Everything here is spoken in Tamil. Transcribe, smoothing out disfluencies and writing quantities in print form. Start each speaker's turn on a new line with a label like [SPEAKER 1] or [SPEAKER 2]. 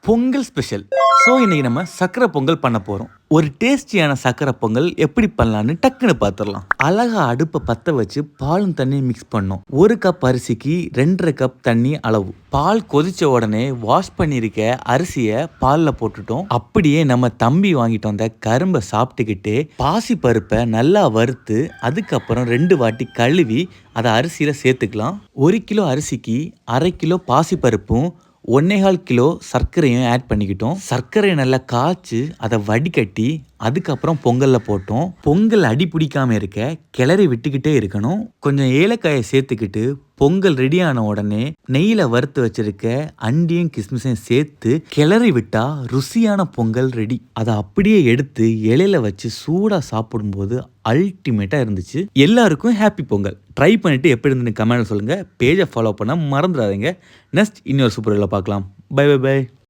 [SPEAKER 1] பொங்கல் ஸ்பெஷல். ஸோ இன்னைக்கு நம்ம சக்கரை பொங்கல் பண்ண போகிறோம். ஒரு டேஸ்டியான சக்கரை பொங்கல் எப்படி பண்ணலான்னு டக்குன்னு பார்த்துடலாம். அழகா அடுப்பை பற்ற வச்சு பாலும் தண்ணியும் மிக்ஸ் பண்ணோம். 1 கப் அரிசிக்கு 2.5 கப் தண்ணி அளவு. பால் கொதிச்ச உடனே வாஷ் பண்ணியிருக்க அரிசியை பாலில் போட்டுட்டோம். அப்படியே நம்ம தம்பி வாங்கிட்டு வந்த கரும்பை சாப்பிட்டுக்கிட்டு பாசி பருப்பை நல்லா வறுத்து அதுக்கப்புறம் 2 வாட்டி கழுவி அதை அரிசியில் சேர்த்துக்கலாம். 1 கிலோ அரிசிக்கு 1/2 கிலோ பாசி பருப்பும் 1.25 கிலோ சர்க்கரையும் ஆட் பண்ணிக்கிட்டோம். சர்க்கரையை நல்லா காய்ச்சி அதை வடிகட்டி அதுக்கப்புறம் பொங்கலில் போட்டோம். பொங்கல் அடி பிடிக்காம இருக்க கிளறி விட்டுக்கிட்டே இருக்கணும். கொஞ்சம் ஏலக்காயை சேர்த்துக்கிட்டு பொங்கல் ரெடி ஆன உடனே நெய்யில் வறுத்து வச்சிருக்க அண்டியும் கிஸ்மிஸையும் சேர்த்து கிளறி விட்டா ருசியான பொங்கல் ரெடி. அதை அப்படியே எடுத்து இலையில வச்சு சூடாக சாப்பிடும்போது அல்டிமேட்டாக இருந்துச்சு. எல்லாருக்கும் ஹாப்பி பொங்கல். ட்ரை பண்ணிட்டு எப்படி இருந்துன்னு கமெண்ட் சொல்லுங்க. பேஜை ஃபாலோ பண்ண மறந்துடாதீங்க. நெக்ஸ்ட் இன்னொரு சூப்பர் பார்க்கலாம். Bye bye by.